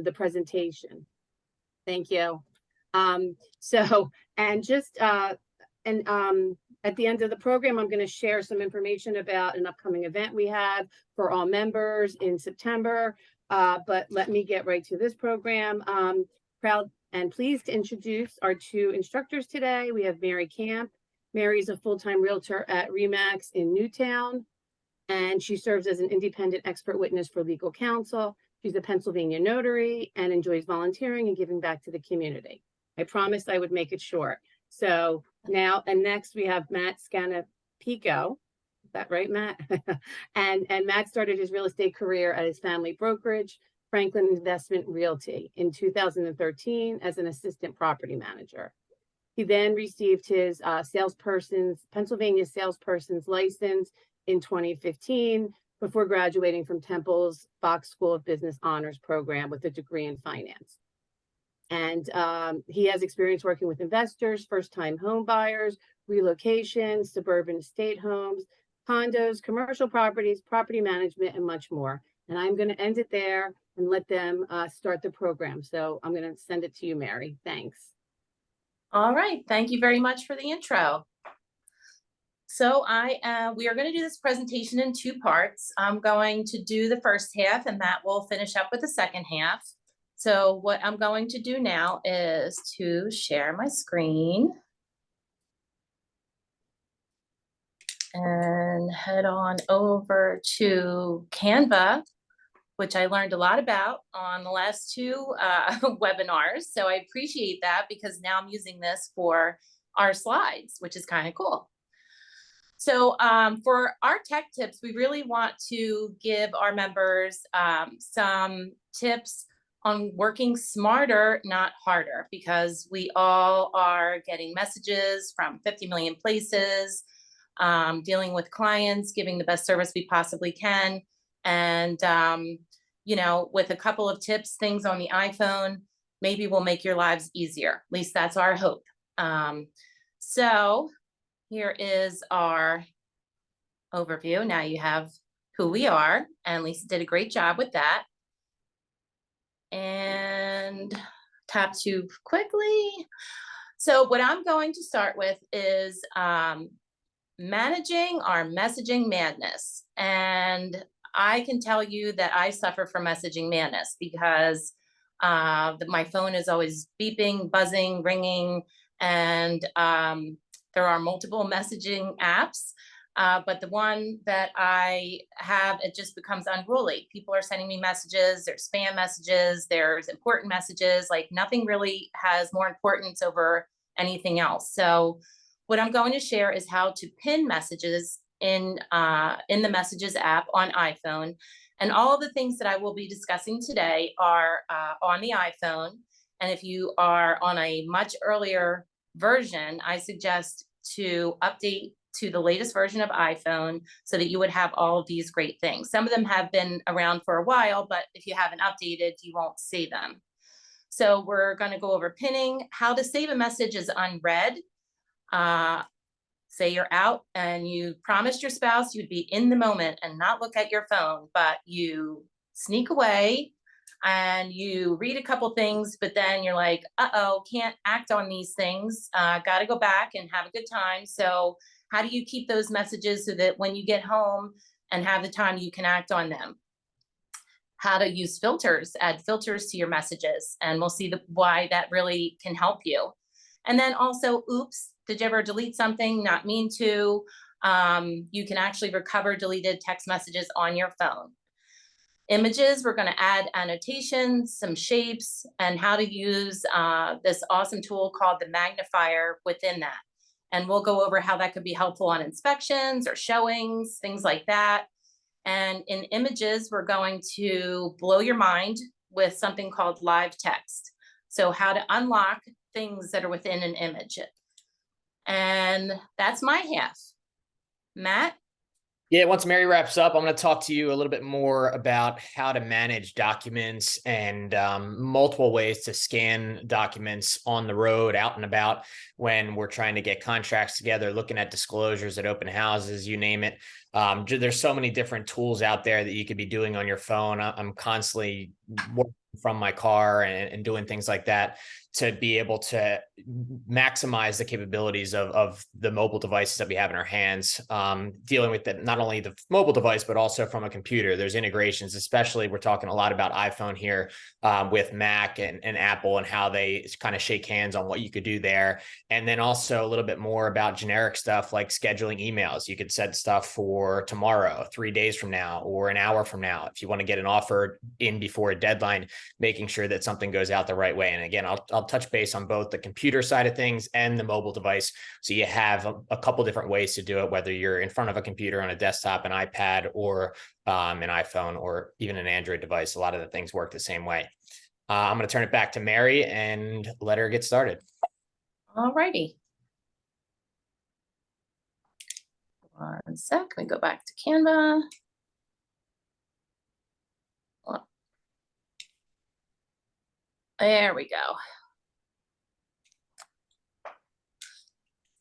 the presentation. Thank you. So, and just, at the end of the program, I'm going to share some information about an upcoming event we have for all members in September. But let me get right to this program. Proud and pleased to introduce our two instructors today. We have Mary Camp. Mary is a full-time realtor at Remax in Newtown, and she serves as an independent expert witness for legal counsel. She's a Pennsylvania notary and enjoys volunteering and giving back to the community. I promised I would make it short. So now, and next we have Matt Scannapieco. Is that right, Matt? and Matt started his real estate career at his family brokerage, Franklin Investment Realty, in 2013 as an assistant property manager. He then received his Pennsylvania salesperson's license in 2015 before graduating from Temple's Fox School of Business Honors Program with a degree in finance. And he has experience working with investors, first-time home buyers, relocations, suburban estate homes, condos, commercial properties, property management, and much more. And I'm going to end it there and let them start the program. So I'm going to send it to you, Mary. Thanks. All right. Thank you very much for the intro. So we are going to do this presentation in two parts. I'm going to do the first half and Matt will finish up with the second half. So what I'm going to do now is to share my screen and head on over to Canva, which I learned a lot about on the last two webinars. So I appreciate that because now I'm using this for our slides, which is kind of cool. So for our tech tips, we really want to give our members some tips on working smarter, not harder, because we all are getting messages from 50 million places, dealing with clients, giving the best service we possibly can. And, you know, with a couple of tips, things on the iPhone, maybe will make your lives easier. At least that's our hope. So here is our overview. Now you have who we are, and Lisa did a great job with that. And tap to quickly. So what I'm going to start with is managing our messaging madness. And I can tell you that I suffer from messaging madness because my phone is always beeping, buzzing, ringing, and there are multiple messaging apps. But the one that I have, it just becomes unruly. People are sending me messages, there's spam messages, there's important messages, like nothing really has more importance over anything else. So what I'm going to share is how to pin messages in the Messages app on iPhone. And all of the things that I will be discussing today are on the iPhone. And if you are on a much earlier version, I suggest to update to the latest version of iPhone so that you would have all of these great things. Some of them have been around for a while, but if you haven't updated, you won't see them. So we're going to go over pinning, how to save a message as unread. Say you're out and you promised your spouse you'd be in the moment and not look at your phone, but you sneak away and you read a couple things, but then you're like, uh-oh, can't act on these things. Got to go back and have a good time. So how do you keep those messages so that when you get home and have the time, you can act on them? How to use filters, add filters to your messages, and we'll see why that really can help you. And then also, oops, did you ever delete something? Not mean to. You can actually recover deleted text messages on your phone. Images, we're going to add annotations, some shapes, and how to use this awesome tool called the magnifier within that. And we'll go over how that could be helpful on inspections or showings, things like that. And in images, we're going to blow your mind with something called live text. So how to unlock things that are within an image. And that's my half. Matt? Yeah, once Mary wraps up, I'm going to talk to you a little bit more about how to manage documents and multiple ways to scan documents on the road, out and about, when we're trying to get contracts together, looking at disclosures at open houses, you name it. There's so many different tools out there that you could be doing on your phone. I'm constantly working from my car and doing things like that, to be able to maximize the capabilities of the mobile devices that we have in our hands, dealing with not only the mobile device, but also from a computer. There's integrations, especially we're talking a lot about iPhone here, with Mac and Apple, and how they kind of shake hands on what you could do there. And then also a little bit more about generic stuff like scheduling emails. You could set stuff for tomorrow, 3 days from now, or an hour from now. If you want to get an offer in before a deadline, making sure that something goes out the right way. And again, I'll touch base on both the computer side of things and the mobile device. So you have a couple different ways to do it, whether you're in front of a computer on a desktop, an iPad, or an iPhone, or even an Android device. A lot of the things work the same way. I'm going to turn it back to Mary and let her get started. All righty. One sec, we go back to Canva. There we go.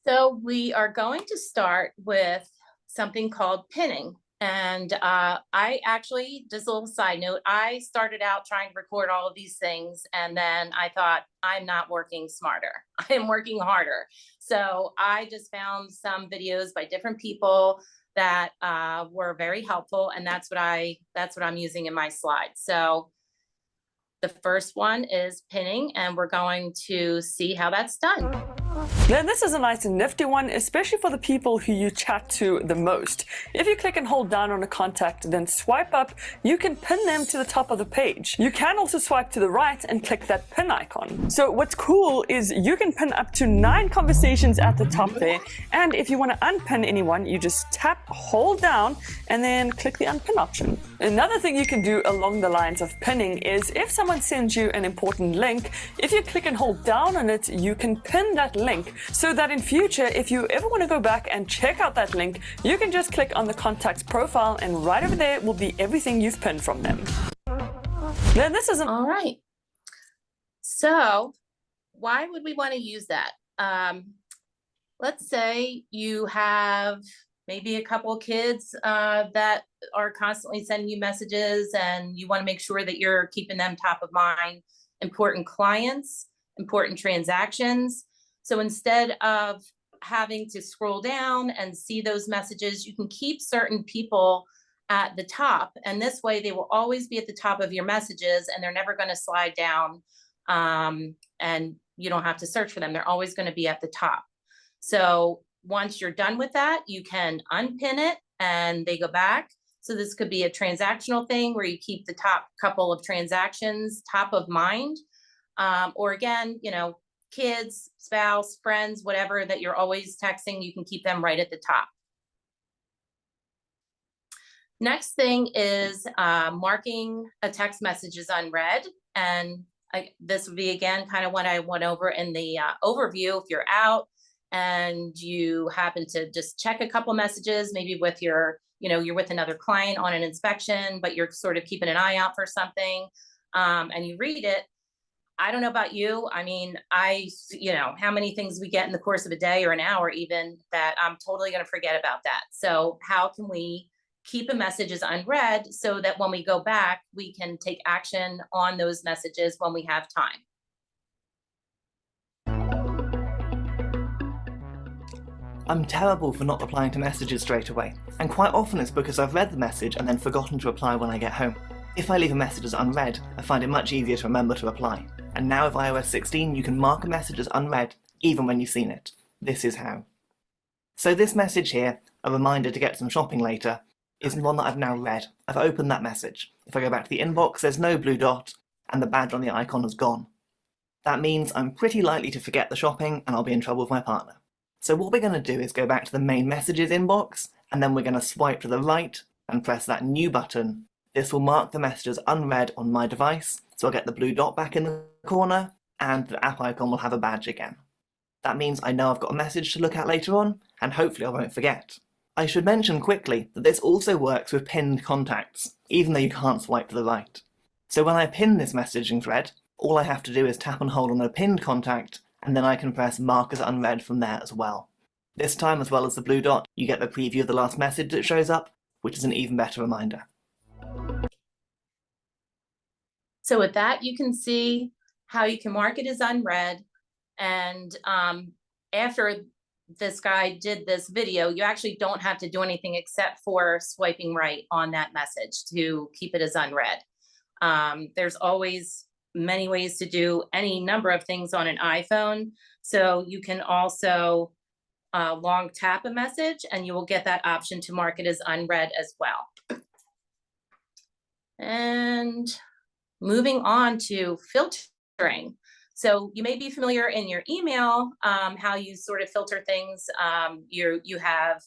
So we are going to start with something called pinning. And I actually, just a little side note, I started out trying to record all of these things, and then I thought, I'm not working smarter, I am working harder. So I just found some videos by different people that were very helpful, and that's what I'm using in my slides. So the first one is pinning, and we're going to see how that's done. Now this is a nice and nifty one, especially for the people who you chat to the most. If you click and hold down on a contact, then swipe up, you can pin them to the top of the page. You can also swipe to the right and click that pin icon. So what's cool is you can pin up to 9 conversations at the top there, and if you want to unpin anyone, you just tap, hold down, and then click the unpin option. Another thing you can do along the lines of pinning is if someone sends you an important link, if you click and hold down on it, you can pin that link, so that in future, if you ever want to go back and check out that link, you can just click on the contact's profile, and right over there will be everything you've pinned from them. Then this is all right. So why would we want to use that? Let's say you have maybe a couple of kids that are constantly sending you messages, and you want to make sure that you're keeping them top of mind. Important clients, important transactions. So instead of having to scroll down and see those messages, you can keep certain people at the top. And this way they will always be at the top of your messages, and they're never going to slide down, and you don't have to search for them. They're always going to be at the top. So once you're done with that, you can unpin it and they go back. So this could be a transactional thing where you keep the top couple of transactions top of mind. Or again, you know, kids, spouse, friends, whatever that you're always texting, you can keep them right at the top. Next thing is marking a text message as unread. And this would be, again, kind of what I went over in the overview. If you're out and you happen to just check a couple messages, maybe with your, you know, you're with another client on an inspection, but you're sort of keeping an eye out for something, and you read it. I don't know about you. I mean, you know, how many things we get in the course of a day or an hour even that I'm totally going to forget about that. So how can we keep a message as unread so that when we go back, we can take action on those messages when we have time? I'm terrible for not replying to messages straight away, and quite often it's because I've read the message and then forgotten to reply when I get home. If I leave a message as unread, I find it much easier to remember to reply. And now with iOS 16, you can mark a message as unread even when you've seen it. This is how. So this message here, a reminder to get some shopping later, is one that I've now read. I've opened that message. If I go back to the inbox, there's no blue dot, and the badge on the icon has gone. That means I'm pretty likely to forget the shopping, and I'll be in trouble with my partner. So what we're going to do is go back to the main messages inbox, and then we're going to swipe to the right and press that new button. This will mark the message as unread on my device, so I'll get the blue dot back in the corner, and the app icon will have a badge again. That means I know I've got a message to look at later on, and hopefully I won't forget. I should mention quickly that this also works with pinned contacts, even though you can't swipe to the right. So when I pin this messaging thread, all I have to do is tap and hold on a pinned contact, and then I can press mark as unread from there as well. This time, as well as the blue dot, you get the preview of the last message that shows up, which is an even better reminder. So with that, you can see how you can mark it as unread. And after this guy did this video, you actually don't have to do anything except for swiping right on that message to keep it as unread. There's always many ways to do any number of things on an iPhone. So you can also long tap a message and you will get that option to mark it as unread as well. And moving on to filtering. So you may be familiar in your email, how you sort of filter things. You have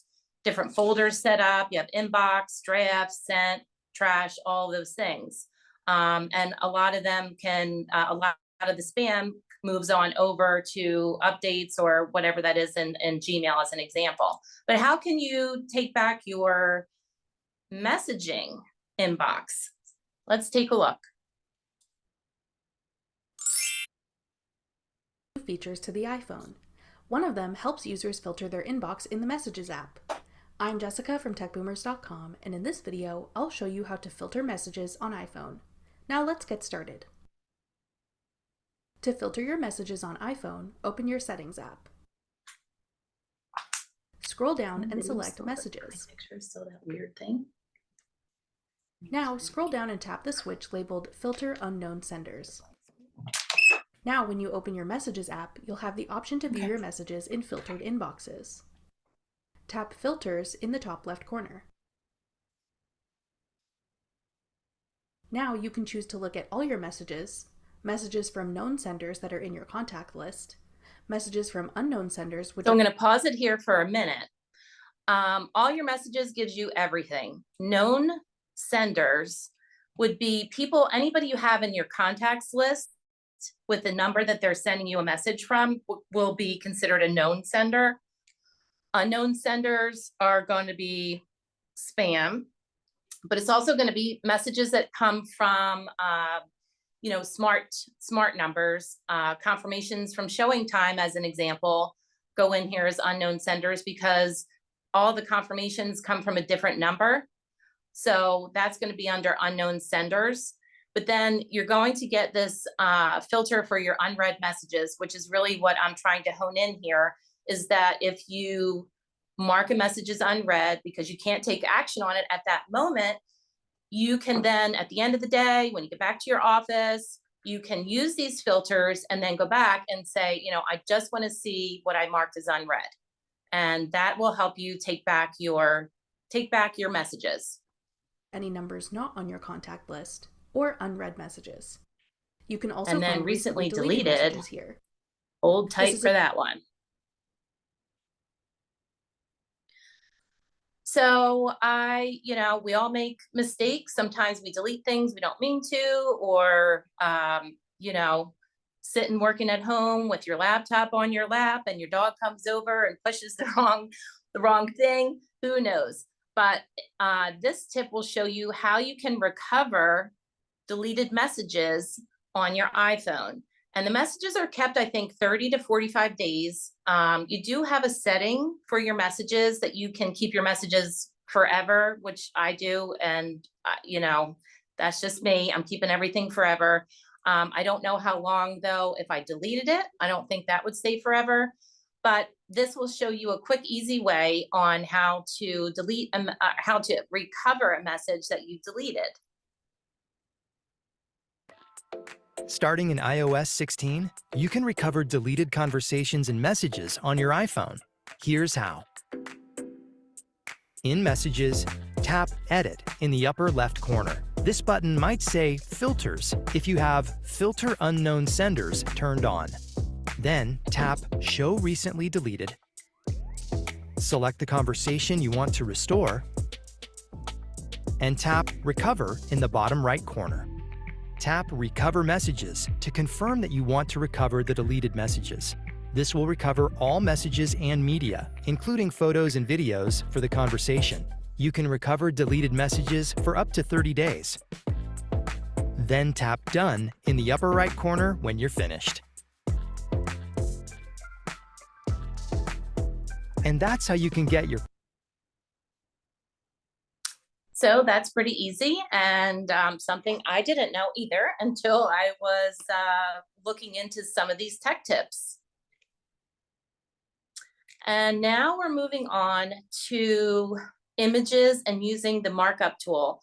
different folders set up. You have inbox, draft, sent, trash, all those things. And a lot of them can, a lot of the spam moves on over to updates or whatever that is in Gmail as an example. But how can you take back your messaging inbox? Let's take a look. Features to the iPhone. One of them helps users filter their inbox in the Messages app. I'm Jessica from techboomers.com, and in this video, I'll show you how to filter messages on iPhone. Now let's get started. To filter your messages on iPhone, open your Settings app. Scroll down and select Messages. Still that weird thing. Now scroll down and tap the switch labeled Filter Unknown Senders. Now when you open your Messages app, you'll have the option to view your messages in filtered inboxes. Tap Filters in the top left corner. Now you can choose to look at all your messages, messages from known senders that are in your contact list, messages from unknown senders, which So I'm going to pause it here for a minute. All your messages gives you everything. Known senders would be people, anybody you have in your contacts list with the number that they're sending you a message from will be considered a known sender. Unknown senders are going to be spam, but it's also going to be messages that come from, you know, smart numbers. Confirmations from Showingtime, as an example, go in here as unknown senders because all the confirmations come from a different number. So that's going to be under unknown senders. But then you're going to get this filter for your unread messages, which is really what I'm trying to hone in here, is that if you mark a message as unread because you can't take action on it at that moment, you can then, at the end of the day, when you get back to your office, you can use these filters and then go back and say, you know, I just want to see what I marked as unread. And that will help you take back your messages. any numbers not on your contact list, or unread messages. You can also And then find recently deleted deleted. messages here. Hold tight is for a- that one. So we all make mistakes. Sometimes we delete things we don't mean to, or, sitting working at home with your laptop on your lap and your dog comes over and pushes the wrong thing. Who knows? But this tip will show you how you can recover deleted messages on your iPhone. And the messages are kept, I think, 30 to 45 days. You do have a setting for your messages that you can keep your messages forever, which I do. And, that's just me. I'm keeping everything forever. I don't know how long, though, if I deleted it. I don't think that would stay forever. But this will show you a quick, easy way on how to delete, how to recover a message that you deleted. Starting in iOS 16, you can recover deleted conversations and messages on your iPhone. Here's how. In Messages, tap Edit in the upper left corner. This button might say Filters if you have Filter Unknown Senders turned on. Then tap Show Recently Deleted. Select the conversation you want to restore, and tap Recover in the bottom right corner. Tap Recover Messages to confirm that you want to recover the deleted messages. This will recover all messages and media, including photos and videos, for the conversation. You can recover deleted messages for up to 30 days. Then tap Done in the upper right corner when you're finished. And that's how you can get your So that's pretty easy, and something I didn't know either until I was looking into some of these tech tips. And now we're moving on to images and using the markup tool.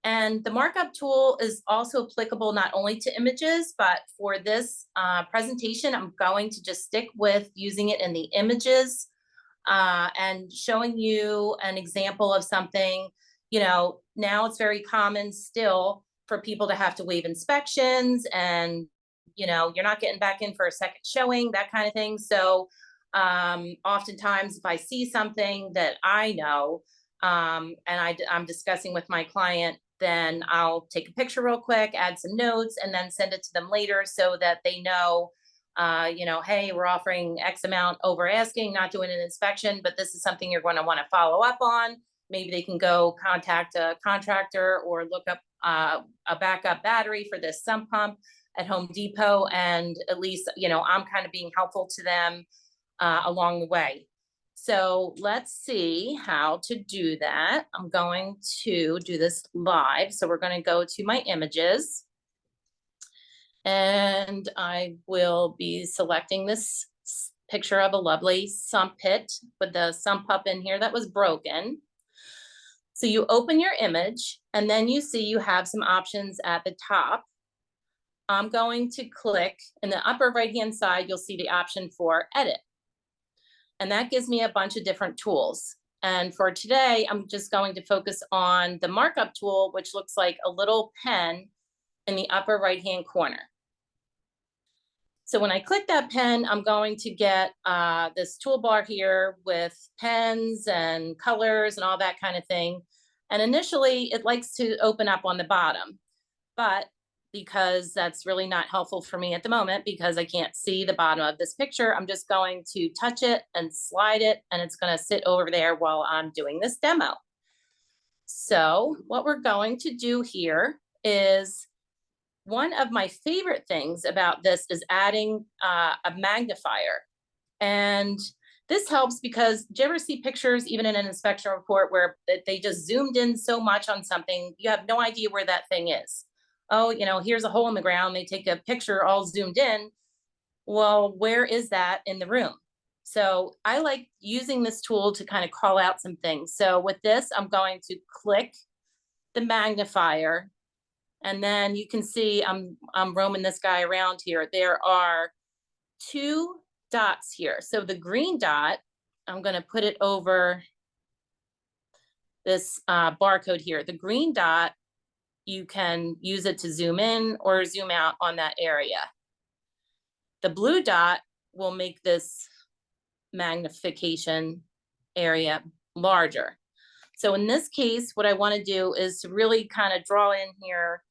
And the markup tool is also applicable not only to images, but for this presentation, I'm going to just stick with using it in the images and showing you an example of something. You know, now it's very common still for people to have to waive inspections, and, you know, you're not getting back in for a second showing, that kind of thing. So oftentimes if I see something that I know, and I'm discussing with my client, then I'll take a picture real quick, add some notes, and then send it to them later so that they know, you know, hey, we're offering X amount over asking, not doing an inspection, but this is something you're going to want to follow up on. Maybe they can go contact a contractor or look up a backup battery for this sump pump at Home Depot. And at least, you know, I'm kind of being helpful to them along the way. So let's see how to do that. I'm going to do this live. So we're going to go to my images, and I will be selecting this picture of a lovely sump pit with the sump up in here that was broken. So you open your image, and then you see you have some options at the top. I'm going to click in the upper right-hand side, you'll see the option for edit. And that gives me a bunch of different tools. And for today, I'm just going to focus on the markup tool, which looks like a little pen in the upper right-hand corner. So when I click that pen, I'm going to get this toolbar here with pens and colors and all that kind of thing. And initially, it likes to open up on the bottom, but because that's really not helpful for me at the moment because I can't see the bottom of this picture, I'm just going to touch it and slide it, and it's going to sit over there while I'm doing this demo. So what we're going to do here is, one of my favorite things about this is adding a magnifier. And this helps because do you ever see pictures, even in an inspection report, where they just zoomed in so much on something, you have no idea where that thing is. Oh, you know, here's a hole in the ground. They take a picture all zoomed in. Well, where is that in the room? So I like using this tool to kind of call out some things. So with this, I'm going to click the magnifier, and then you can see I'm roaming this guy around here. There are 2 dots here. So the green dot, I'm going to put it over this barcode here. The green dot, you can use it to zoom in or zoom out on that area. The blue dot will make this magnification area larger. So in this case, what I want to do is to really kind of draw in here.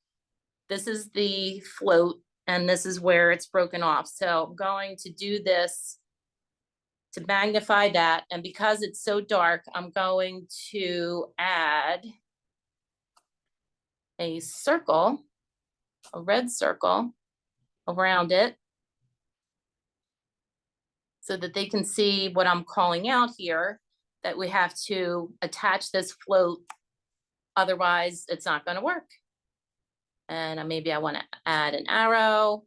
This is the float, and this is where it's broken off. So I'm going to do this to magnify that. And because it's so dark, I'm going to add a circle, a red circle around it, so that they can see what I'm calling out here, that we have to attach this float. Otherwise, it's not going to work. And maybe I want to add an arrow,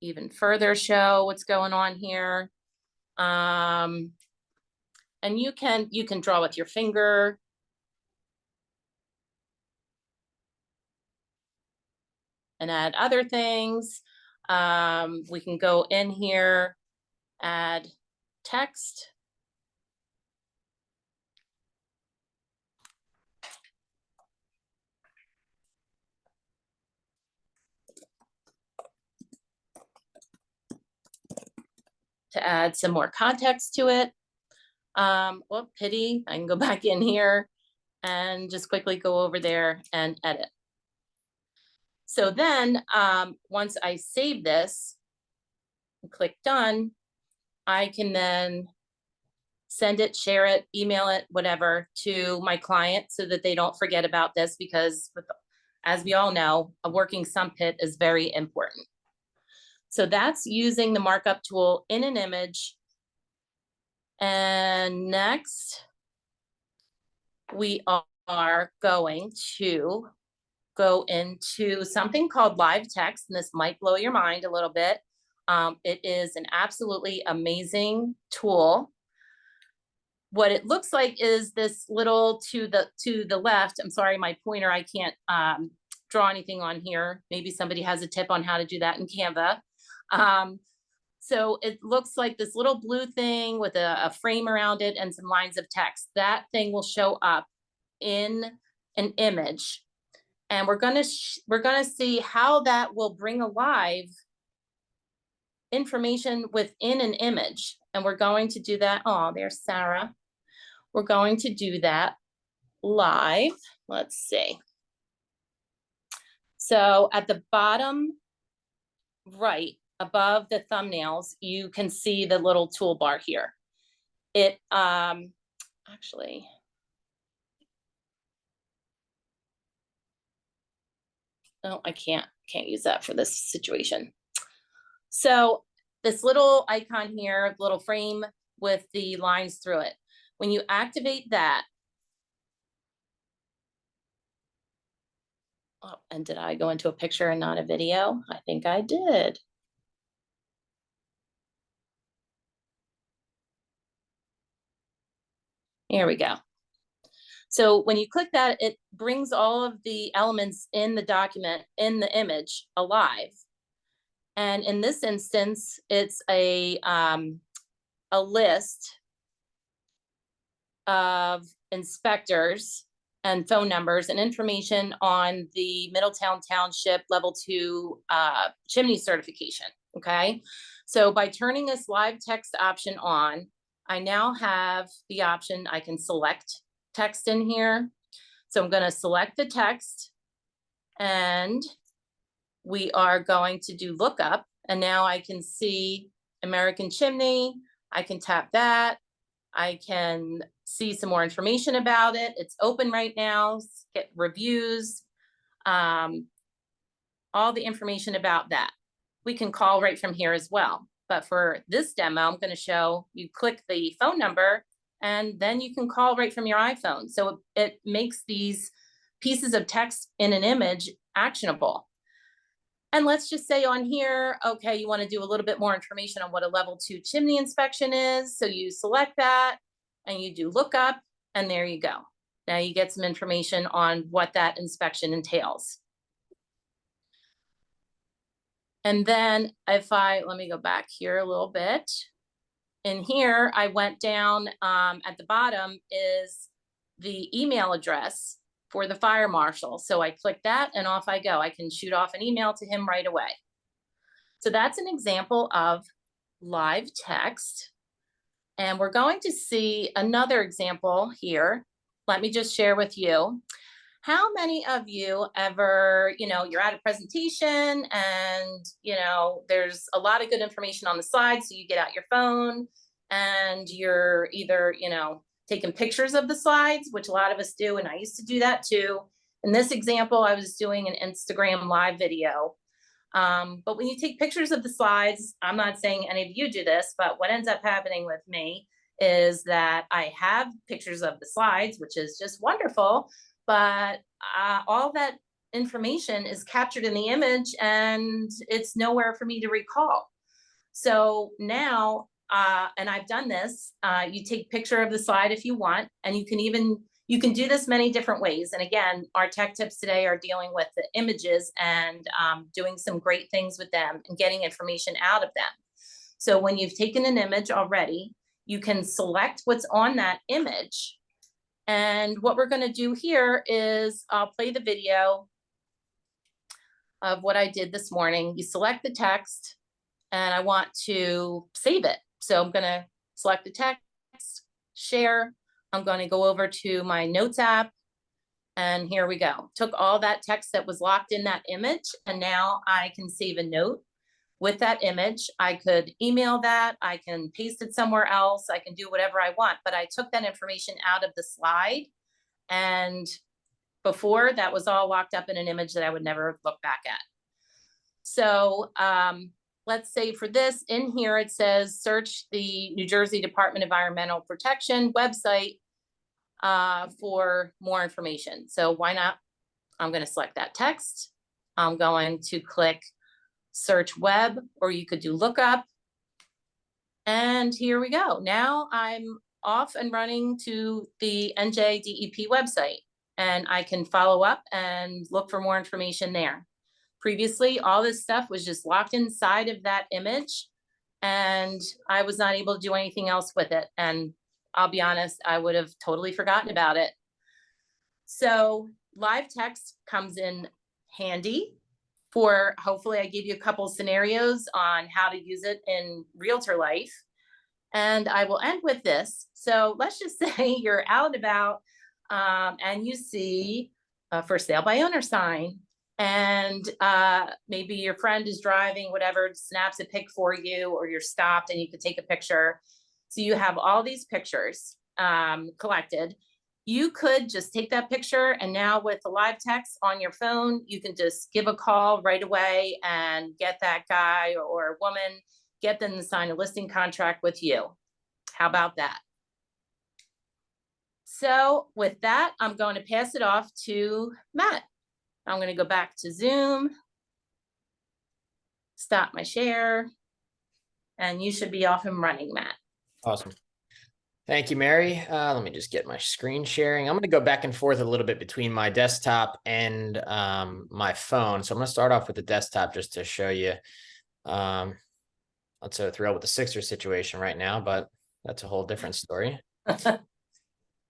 even further show what's going on here. And you can draw with your finger. And add other things. We can go in here, add text. To add some more context to it. Well, pity, I can go back in here and just quickly go over there and edit. So then once I save this and click done, I can then send it, share it, email it, whatever, to my client so that they don't forget about this, because as we all know, a working sump pit is very important. So that's using the markup tool in an image. And next, we are going to go into something called live text, and this might blow your mind a little bit. It is an absolutely amazing tool. What it looks like is this little to the left. I'm sorry, my pointer, I can't draw anything on here. Maybe somebody has a tip on how to do that in Canva. So it looks like this little blue thing with a frame around it and some lines of text. That thing will show up in an image. And we're gonna see how that will bring alive information within an image. And we're going to do that. Oh, there's Sarah. We're going to do that live. Let's see. So at the bottom right, above the thumbnails, you can see the little toolbar here. It actually, no, I can't use that for this situation. So this little icon here, little frame with the lines through it. When you activate that, oh, and did I go into a picture and not a video? I think I did. Here we go. So when you click that, it brings all of the elements in the document, in the image, alive. And in this instance, it's a list of inspectors and phone numbers and information on the Middletown Township Level 2 chimney certification, okay? So by turning this live text option on, I now have the option, I can select text in here. So I'm gonna select the text and we are going to do lookup. And now I can see American Chimney. I can tap that. I can see some more information about it. It's open right now, get reviews, all the information about that. We can call right from here as well. But for this demo, I'm going to show you click the phone number and then you can call right from your iPhone. So it makes these pieces of text in an image actionable. And let's just say on here, okay, you want to do a little bit more information on what a level 2 chimney inspection is. So you select that and you do lookup and there you go. Now you get some information on what that inspection entails. And then if let me go back here a little bit. In here, I went down at the bottom is the email address for the fire marshal. So I click that and off I go. I can shoot off an email to him right away. So that's an example of live text. And we're going to see another example here. Let me just share with you. How many of you ever, you're at a presentation and, there's a lot of good information on the slide. So you get out your phone and you're either, taking pictures of the slides, which a lot of us do. And I used to do that too. In this example, I was doing an Instagram live video. But when you take pictures of the slides, I'm not saying any of you do this, but what ends up happening with me is that I have pictures of the slides, which is just wonderful. But all that information is captured in the image and it's nowhere for me to recall. So now, and I've done this, you take a picture of the slide if you want, and you can do this many different ways. And again, our tech tips today are dealing with the images and doing some great things with them and getting information out of them. So when you've taken an image already, you can select what's on that image. And what we're going to do here is I'll play the video of what I did this morning. You select the text and I want to save it. So I'm going to select the text, share. I'm going to go over to my notes app and here we go. Took all that text that was locked in that image and now I can save a note with that image. I could email that, I can paste it somewhere else, I can do whatever I want, but I took that information out of the slide. And before that was all locked up in an image that I would never look back at. So let's say for this in here, it says search the New Jersey Department of Environmental Protection website for more information. So why not? I'm going to select that text. I'm going to click search web, or you could do lookup. And here we go. Now I'm off and running to the NJDEP website, and I can follow up and look for more information there. Previously, all this stuff was just locked inside of that image, and I was not able to do anything else with it. And I'll be honest, I would have totally forgotten about it. So live text comes in handy for, hopefully I gave you a couple scenarios on how to use it in realtor life. And I will end with this. So let's just say you're out and about and you see a for sale by owner sign, and maybe your friend is driving, whatever, snaps a pic for you, or you're stopped and you could take a picture. So you have all these pictures collected. You could just take that picture, and now with the live text on your phone, you can just give a call right away and get that guy or woman, get them to sign a listing contract with you. How about that? So with that, I'm going to pass it off to Matt. I'm going to go back to Zoom, stop my share, and you should be off and running, Matt. Awesome. Thank you, Mary. Let me just get my screen sharing. I'm going to go back and forth a little bit between my desktop and my phone. So I'm going to start off with the desktop just to show you. Not so thrilled with the Sixers situation right now, but that's a whole different story.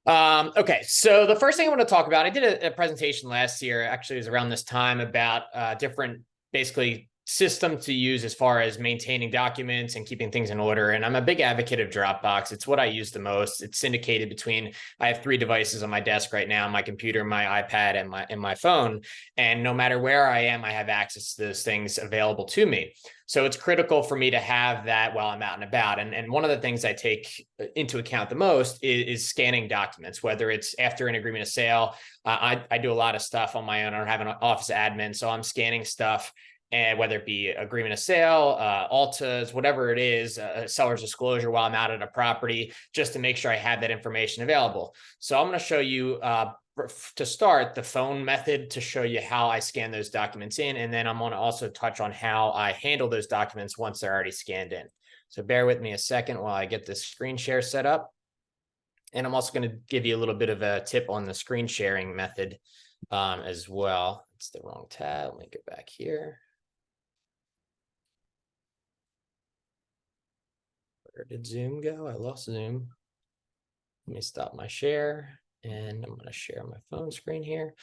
Okay, so the first thing I want to talk about, I did a presentation last year, actually it was around this time, about different basically system to use as far as maintaining documents and keeping things in order. And I'm a big advocate of Dropbox. It's what I use the most. It's syndicated between, I have 3 devices on my desk right now, my computer, my iPad, and my phone. And no matter where I am, I have access to those things available to me. So it's critical for me to have that while I'm out and about. And one of the things I take into account the most is scanning documents, whether it's after an agreement of sale. I do a lot of stuff on my own. I don't have an office admin, so I'm scanning stuff. And whether it be agreement of sale, altas, whatever it is, seller's disclosure while I'm out at a property, just to make sure I have that information available. So I'm going to show you, to start, the phone method to show you how I scan those documents in. And then I'm going to also touch on how I handle those documents once they're already scanned in. So bear with me a second while I get this screen share set up. And I'm also going to give you a little bit of a tip on the screen sharing method as well. It's the wrong tab. Let me get back here. Where did Zoom go? I lost Zoom. Let me stop my share, and I'm going to share my phone screen here.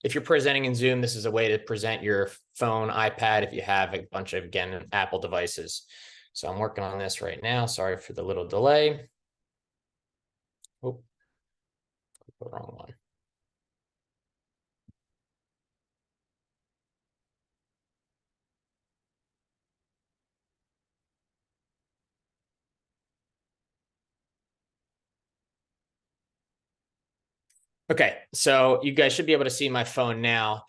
If you're presenting in Zoom, this is a way to present your phone, iPad, if you have a bunch of, again, Apple devices. So I'm working on this right now. Sorry for the little delay. Oh, the wrong one. Okay, so you guys should be able to see my phone now.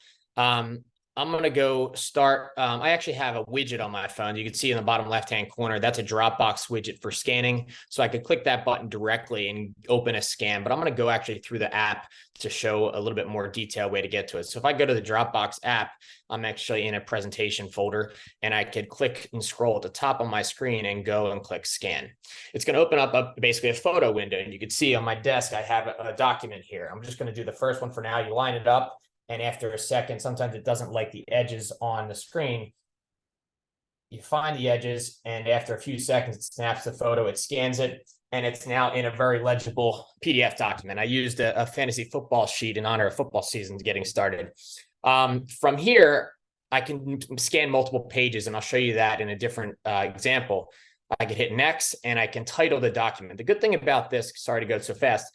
I'm going to go start. I actually have a widget on my phone. You can see in the bottom left-hand corner, that's a Dropbox widget for scanning. So I could click that button directly and open a scan, but I'm going to go actually through the app to show a little bit more detailed way to get to it. So if I go to the Dropbox app, I'm actually in a presentation folder, and I could click and scroll at the top of my screen and go and click scan. It's going to open up basically a photo window, and you can see on my desk, I have a document here. I'm just going to do the first one for now. You line it up. And after a second, sometimes it doesn't like the edges on the screen. You find the edges, and after a few seconds, it snaps the photo, it scans it, and it's now in a very legible PDF document. I used a fantasy football sheet in honor of football season getting started. From here, I can scan multiple pages, and I'll show you that in a different example. I can hit next, and I can title the document. The good thing about this, sorry to go so fast,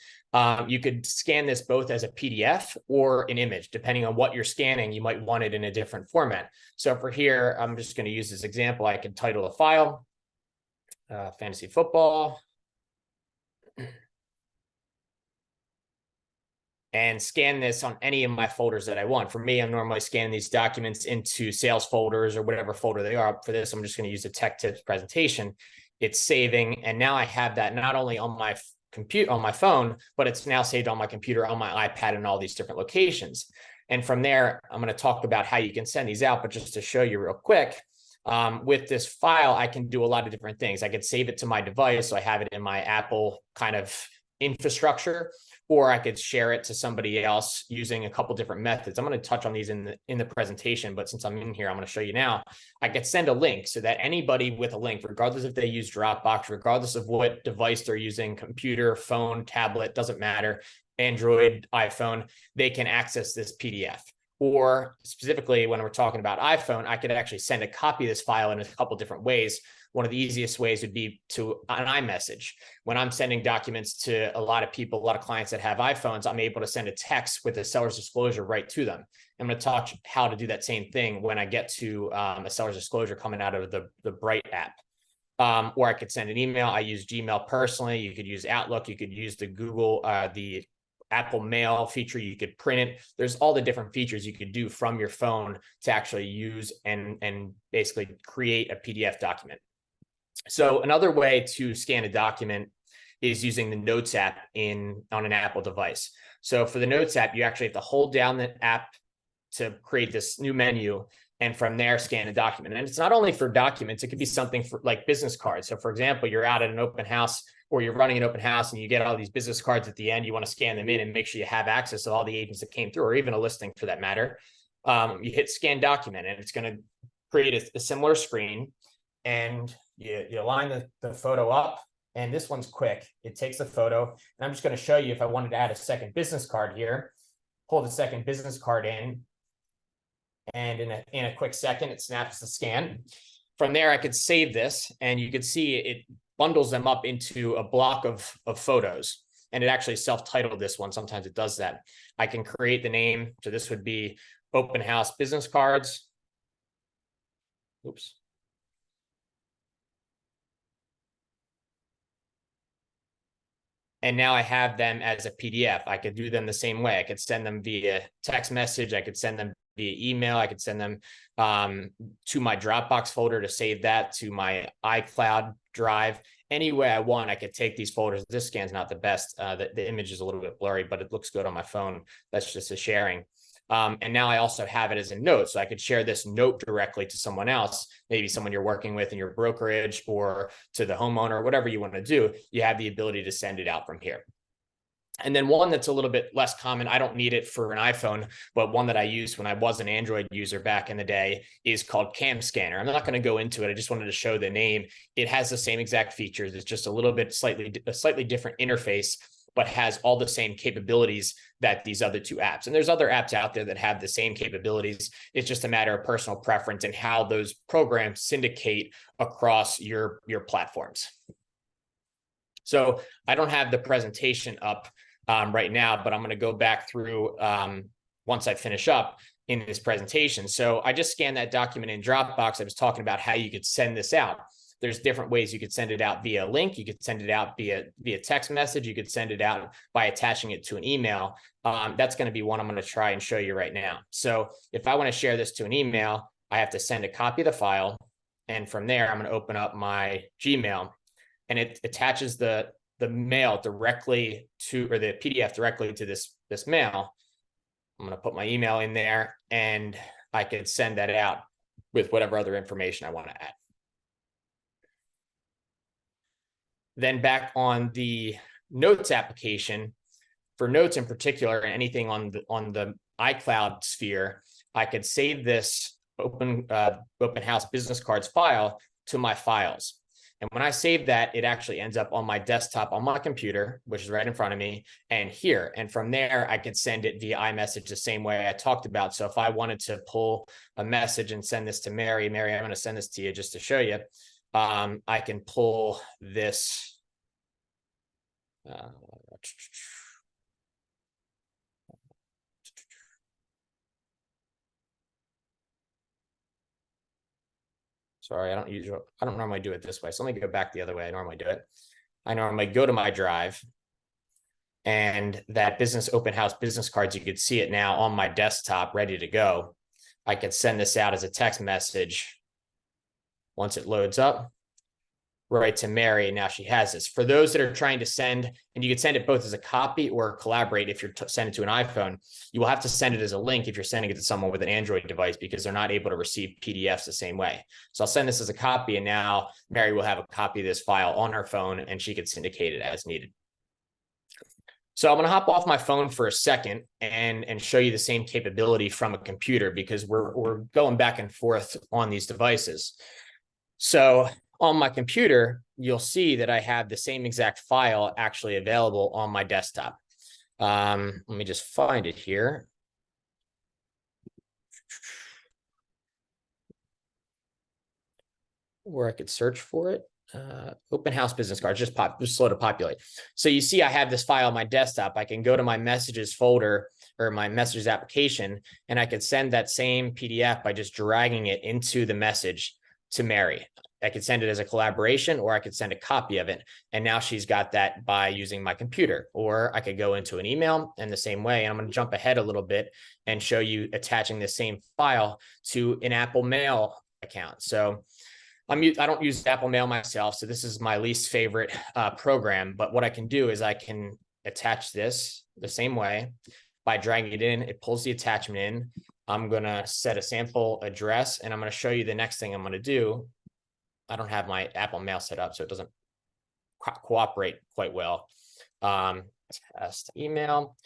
you could scan this both as a PDF or an image. Depending on what you're scanning, you might want it in a different format. So for here, I'm just going to use this example. I can title a file, fantasy football, and scan this on any of my folders that I want. For me, I'm normally scanning these documents into sales folders or whatever folder they are. For this, I'm just going to use the tech tips presentation. It's saving, and now I have that not only on my on my phone, but it's now saved on my computer, on my iPad, and all these different locations. And from there, I'm going to talk about how you can send these out, but just to show you real quick, with this file, I can do a lot of different things. I could save it to my device, so I have it in my Apple kind of infrastructure, or I could share it to somebody else using a couple different methods. I'm going to touch on these in the presentation, but since I'm in here, I'm going to show you now. I could send a link so that anybody with a link, regardless if they use Dropbox, regardless of what device they're using, computer, phone, tablet, doesn't matter, Android, iPhone, they can access this PDF. Or specifically when we're talking about iPhone, I could actually send a copy of this file in a couple different ways. One of the easiest ways would be to an iMessage. When I'm sending documents to a lot of people, a lot of clients that have iPhones, I'm able to send a text with a seller's disclosure right to them. I'm going to talk how to do that same thing when I get to a seller's disclosure coming out of the Bright app. Or I could send an email. I use Gmail personally. You could use Outlook. You could use the the Apple Mail feature. You could print it. There's all the different features you could do from your phone to actually use and basically create a PDF document. So another way to scan a document is using the Notes app on an Apple device. So for the Notes app, you actually have to hold down the app to create this new menu, and from there scan a document. And it's not only for documents, it could be something for like business cards. So for example, you're out at an open house or you're running an open house and you get all these business cards at the end, you want to scan them in and make sure you have access to all the agents that came through, or even a listing for that matter. You hit scan document and it's going to create a similar screen, and you line the photo up, and this one's quick. It takes the photo, and I'm just going to show you if I wanted to add a second business card here, pull the second business card in, and in a quick second, it snaps the scan. From there, I could save this, and you could see it bundles them up into a block of photos, and it actually self-titled this one. Sometimes it does that. I can create the name. So this would be Open House Business Cards. Oops. And now I have them as a PDF. I could do them the same way. I could send them via text message. I could send them via email. I could send them to my Dropbox folder to save that, to my iCloud drive. Any way I want, I could take these folders. This scan's not the best. The image is a little bit blurry, but it looks good on my phone. That's just a sharing. And now I also have it as a note. So I could share this note directly to someone else, maybe someone you're working with in your brokerage, or to the homeowner, whatever you want to do. You have the ability to send it out from here. And then one that's a little bit less common, I don't need it for an iPhone, but one that I used when I was an Android user back in the day is called Cam Scanner. I'm not going to go into it. I just wanted to show the name. It has the same exact features. It's just a little bit a slightly different interface, but has all the same capabilities that these other two apps. And there's other apps out there that have the same capabilities. It's just a matter of personal preference and how those programs syndicate across your platforms. So I don't have the presentation up right now, but I'm going to go back through once I finish up in this presentation. So I just scanned that document in Dropbox. I was talking about how you could send this out. There's different ways you could send it out via link. You could send it out via text message. You could send it out by attaching it to an email. That's going to be one I'm going to try and show you right now. So if I want to share this to an email, I have to send a copy of the file. And from there, I'm going to open up my Gmail, and it attaches the mail directly to, or the PDF directly to this mail. I'm going to put my email in there, and I could send that out with whatever other information I want to add. Then back on the Notes application, for Notes in particular, and anything on the iCloud sphere, I could save this Open House Business Cards file to my files. And when I save that, it actually ends up on my desktop on my computer, which is right in front of me, and here. And from there, I could send it via iMessage the same way I talked about. So if I wanted to pull a message and send this to Mary, I'm going to send this to you just to show you. I can pull this. Sorry, I don't normally do it this way. So let me go back the other way I normally do it. I normally go to my drive, and that Open House Business Cards, you could see it now on my desktop ready to go. I could send this out as a text message once it loads up. right to Mary. Now she has this. For those that are trying to send, and you can send it both as a copy or collaborate if you're sending it to an iPhone, you will have to send it as a link if you're sending it to someone with an Android device because they're not able to receive PDFs the same way. So I'll send this as a copy, and now Mary will have a copy of this file on her phone and she can syndicate it as needed. So I'm going to hop off my phone for a second and show you the same capability from a computer because we're going back and forth on these devices. So on my computer, you'll see that I have the same exact file actually available on my desktop. Let me just find it here. Or I could search for it. Open house business cards, just slow to populate. So you see I have this file on my desktop. I can go to my messages folder or my messages application, and I could send that same PDF by just dragging it into the message to Mary. I could send it as a collaboration, or I could send a copy of it. And now she's got that by using my computer, or I could go into an email in the same way. And I'm going to jump ahead a little bit and show you attaching the same file to an Apple Mail account. So I don't use Apple Mail myself, so this is my least favorite program. But what I can do is I can attach this the same way by dragging it in. It pulls the attachment in. I'm going to set a sample address, and I'm going to show you the next thing I'm going to do. I don't have my Apple Mail set up, so it doesn't cooperate quite well. Test email.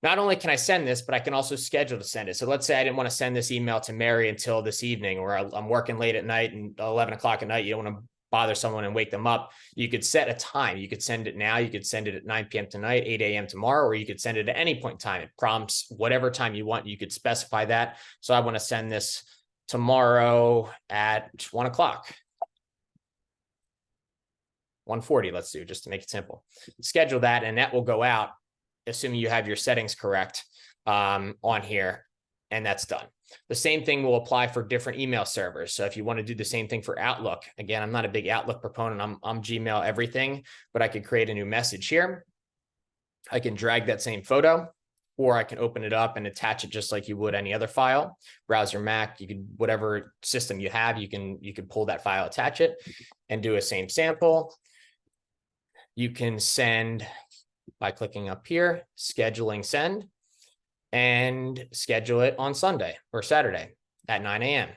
Not only can I send this, but I can also schedule to send it. So let's say I didn't want to send this email to Mary until this evening, or I'm working late at night and 11 o'clock at night. You don't want to bother someone and wake them up. You could set a time. You could send it now. You could send it at 9 p.m. tonight, 8 a.m. tomorrow, or you could send it at any point in time. It prompts whatever time you want. You could specify that. So I want to send this tomorrow at 1 o'clock. 1:40, let's do, just to make it simple. Schedule that, and that will go out, assuming you have your settings correct on here, and that's done. The same thing will apply for different email servers. So if you want to do the same thing for Outlook, again, I'm not a big Outlook proponent. I'm Gmail everything, but I could create a new message here. I can drag that same photo, or I can open it up and attach it just like you would any other file. Browse your Mac, you can, whatever system you have, you can pull that file, attach it, and do a same sample. You can send by clicking up here, scheduling send, and schedule it on Sunday or Saturday at 9 a.m.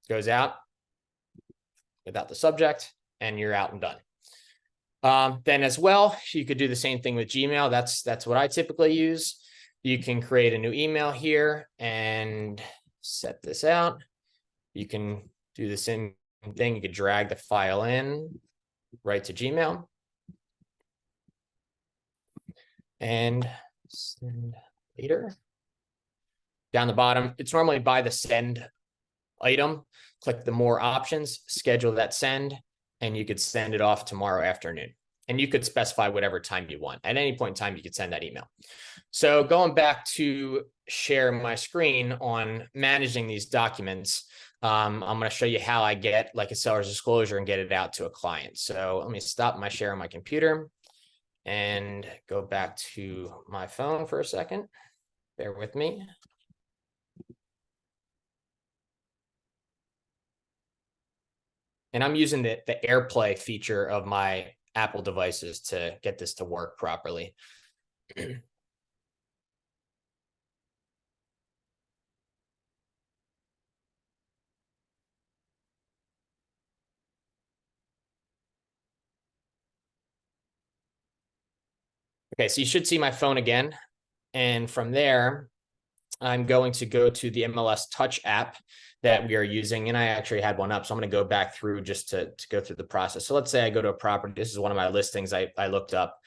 Goes out without the subject, and you're out and done. Then as well, you could do the same thing with Gmail. That's what I typically use. You can create a new email here and set this out. You can do the same thing. You could drag the file in right to Gmail. And send later. Down the bottom, it's normally by the send item. Click the more options, schedule that send, and you could send it off tomorrow afternoon. And you could specify whatever time you want. At any point in time, you could send that email. So going back to share my screen on managing these documents, I'm going to show you how I get like a seller's disclosure and get it out to a client. So let me stop my share on my computer and go back to my phone for a second. Bear with me. And I'm using the AirPlay feature of my Apple devices to get this to work properly. Okay, so you should see my phone again. And from there, I'm going to go to the MLS Touch app that we are using. And I actually had one up, so I'm going to go back through just to go through the process. So let's say I go to a property. This is one of my listings I looked up,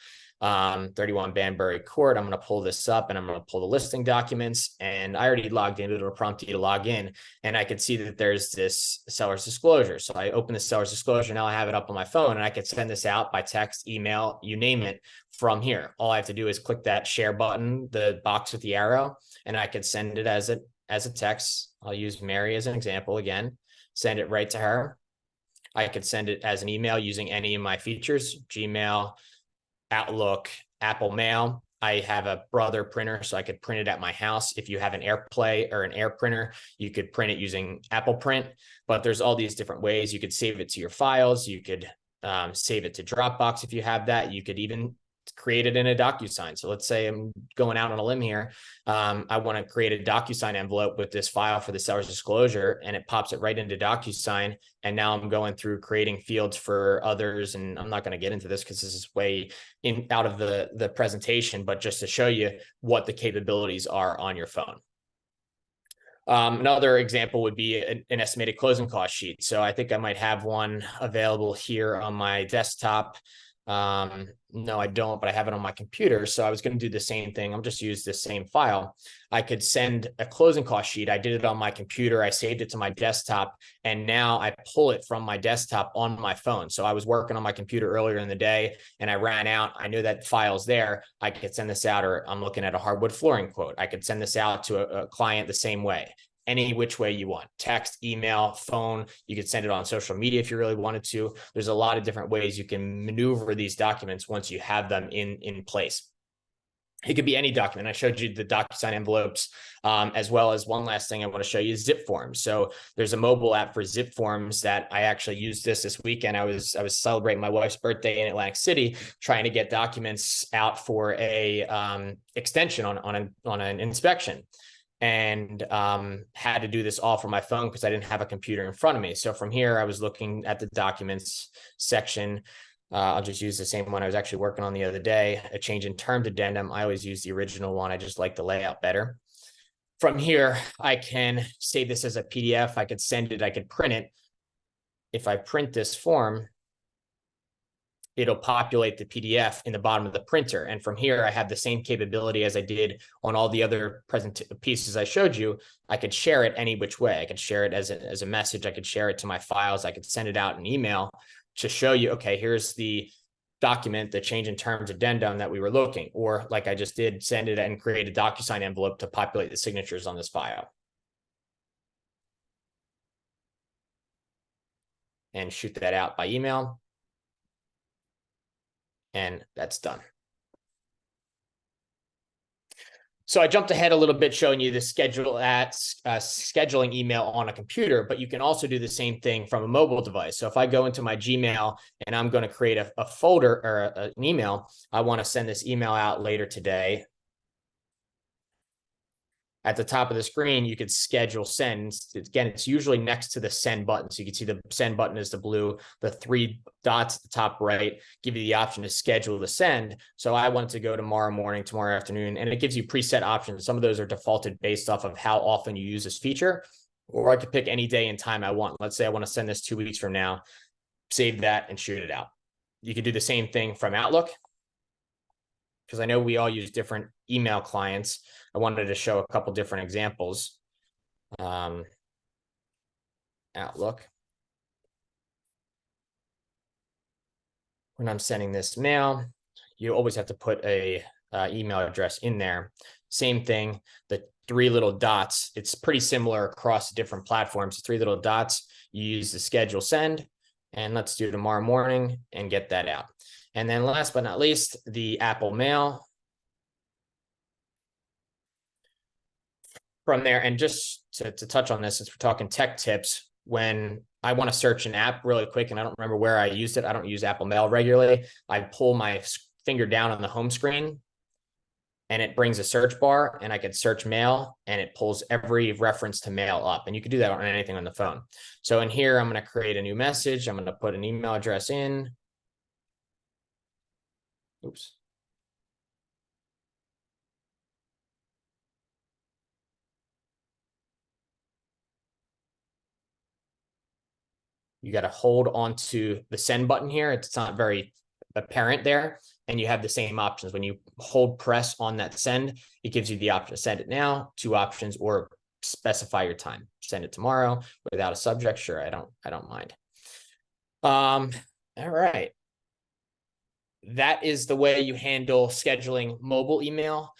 31 Banbury Court. I'm going to pull this up and I'm going to pull the listing documents. And I already logged in. It'll prompt you to log in. And I can see that there's this seller's disclosure. So I open the seller's disclosure. Now I have it up on my phone, and I can send this out by text, email, you name it, from here. All I have to do is click that share button, the box with the arrow, and I could send it as a text. I'll use Mary as an example again, send it right to her. I could send it as an email using any of my features, Gmail, Outlook, Apple Mail. I have a Brother printer, so I could print it at my house. If you have an AirPlay or an Air printer, you could print it using Apple Print, but there's all these different ways. You could save it to your files. You could save it to Dropbox if you have that. You could even create it in a DocuSign. So let's say I'm going out on a limb here. I want to create a DocuSign envelope with this file for the seller's disclosure, and it pops it right into DocuSign. And now I'm going through creating fields for others. And I'm not going to get into this because this is way out of the presentation, but just to show you what the capabilities are on your phone. Another example would be an estimated closing cost sheet. So I think I might have one available here on my desktop. No, I don't, but I have it on my computer. So I was going to do the same thing. I'll just use this same file. I could send a closing cost sheet. I did it on my computer. I saved it to my desktop, and now I pull it from my desktop on my phone. So I was working on my computer earlier in the day and I ran out. I knew that file's there. I could send this out, or I'm looking at a hardwood flooring quote. I could send this out to a client the same way. Any which way you want, text, email, phone. You could send it on social media if you really wanted to. There's a lot of different ways you can maneuver these documents once you have them in place. It could be any document. I showed you the DocuSign envelopes, as well as one last thing I want to show you is zip forms. So there's a mobile app for zip forms that I actually used this weekend. I was celebrating my wife's birthday in Atlantic City, trying to get documents out for a extension on an inspection. And had to do this all from my phone because I didn't have a computer in front of me. So from here, I was looking at the documents section. I'll just use the same one I was actually working on the other day, a change in terms addendum. I always use the original one. I just like the layout better. From here, I can save this as a PDF. I could send it, I could print it. If I print this form, it'll populate the PDF in the bottom of the printer. And from here, I have the same capability as I did on all the other pieces I showed you. I could share it any which way. I could share it as a message. I could share it to my files. I could send it out in email to show you, okay, here's the document, the change in terms addendum that we were looking, or like I just did, send it and create a DocuSign envelope to populate the signatures on this file. And shoot that out by email. And that's done. So I jumped ahead a little bit showing you the scheduling email on a computer, but you can also do the same thing from a mobile device. So if I go into my Gmail and I'm going to create a folder or an email, I want to send this email out later today. At the top of the screen, you could schedule send. Again, it's usually next to the send button. So you can see the send button is the blue, the 3 dots at the top right give you the option to schedule the send. So I want to go tomorrow morning, tomorrow afternoon, and it gives you preset options. Some of those are defaulted based off of how often you use this feature, or I could pick any day and time I want. Let's say I want to send this 2 weeks from now, save that and shoot it out. You could do the same thing from Outlook, because I know we all use different email clients. I wanted to show a couple different examples. Outlook. When I'm sending this mail, you always have to put a email address in there. Same thing, the 3 little dots. It's pretty similar across different platforms. 3 little dots, you use the schedule send, and let's do tomorrow morning and get that out. And then last but not least, the Apple Mail. From there, and just to touch on this, since we're talking tech tips, when I want to search an app really quick and I don't remember where I used it, I don't use Apple Mail regularly, I pull my finger down on the home screen and it brings a search bar, and I could search mail and it pulls every reference to mail up. And you could do that on anything on the phone. So in here, I'm going to create a new message. I'm going to put an email address in. Oops. You got to hold on to the send button here. It's not very apparent there. And you have the same options. When you hold press on that send, it gives you the option to send it now, 2 options, or specify your time. Send it tomorrow without a subject. Sure, I don't mind. All right. That is the way you handle scheduling mobile email.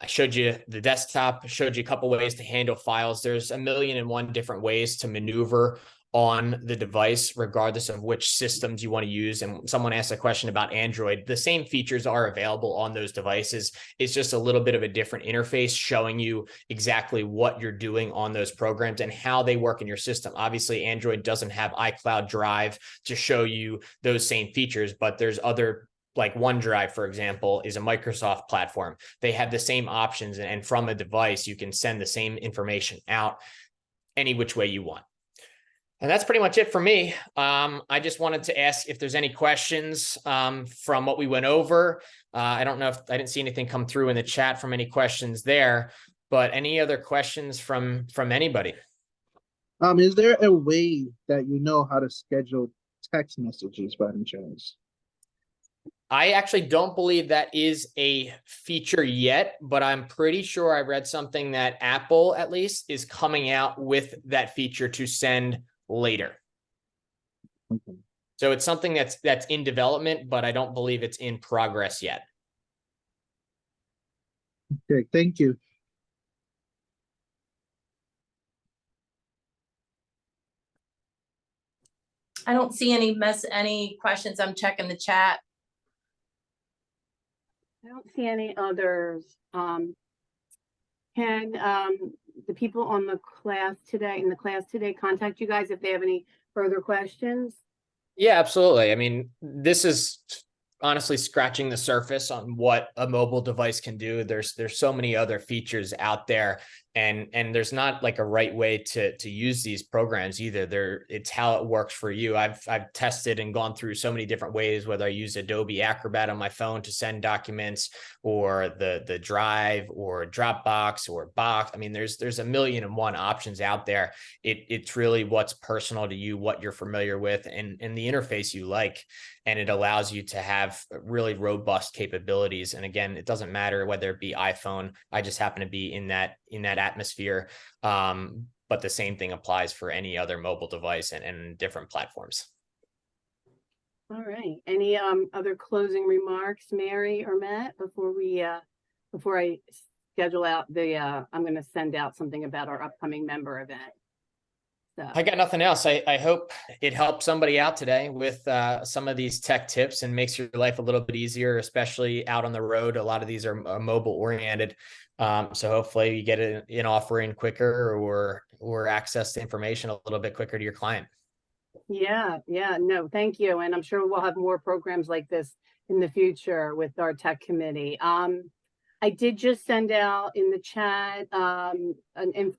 I showed you the desktop, showed you a couple ways to handle files. There's 1,000,001 different ways to maneuver on the device, regardless of which systems you want to use. And someone asked a question about Android. The same features are available on those devices. It's just a little bit of a different interface showing you exactly what you're doing on those programs and how they work in your system. Obviously, Android doesn't have iCloud Drive to show you those same features, but there's other, like OneDrive, for example, is a Microsoft platform. They have the same options, and from a device, you can send the same information out any which way you want. And that's pretty much it for me. I just wanted to ask if there's any questions from what we went over. I don't know if I didn't see anything come through in the chat from any questions there, but any other questions from anybody? Is there a way that you know how to schedule text messages by any chance? I actually don't believe that is a feature yet, but I'm pretty sure I read something that Apple, at least, is coming out with that feature to send later. Okay. So it's something that's in development, but I don't believe it's in progress yet. Okay, thank you. I don't see any questions. I'm checking the chat. I don't see any others. Can the people on the class today contact you guys if they have any further questions? Yeah, absolutely. I mean, this is honestly scratching the surface on what a mobile device can do. There's so many other features out there, and there's not like a right way to use these programs either. It's how it works for you. I've tested and gone through so many different ways, whether I use Adobe Acrobat on my phone to send documents, or the Drive, or Dropbox, or Box. I mean, there's 1,000,001 options out there. It's really what's personal to you, what you're familiar with, and the interface you like. And it allows you to have really robust capabilities. And again, it doesn't matter whether it be iPhone. I just happen to be in that atmosphere. But the same thing applies for any other mobile device and different platforms. All right. Any other closing remarks, Mary or Matt, before I schedule out I'm going to send out something about our upcoming member event. So. I got nothing else. I hope it helped somebody out today with some of these tech tips and makes your life a little bit easier, especially out on the road. A lot of these are mobile oriented. So hopefully you get an offer in quicker, or access to information a little bit quicker to your client. Yeah, no, thank you. And I'm sure we'll have more programs like this in the future with our tech committee. I did just send out in the chat an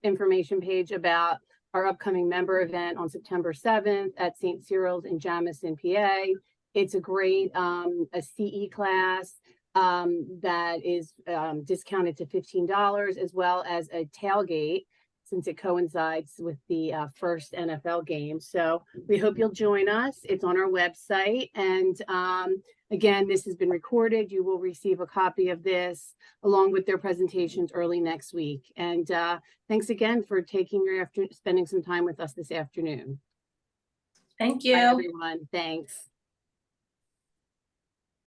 information page about our upcoming member event on September 7th at St. Cyril's in Jamison, PA. It's a great a CE class that is discounted to $15, as well as a tailgate, since it coincides with the first NFL game. So we hope you'll join us. It's on our website. And again, this has been recorded. You will receive a copy of this along with their presentations early next week. And thanks again for spending some time with us this afternoon. Thank you. Bye, everyone. Thanks.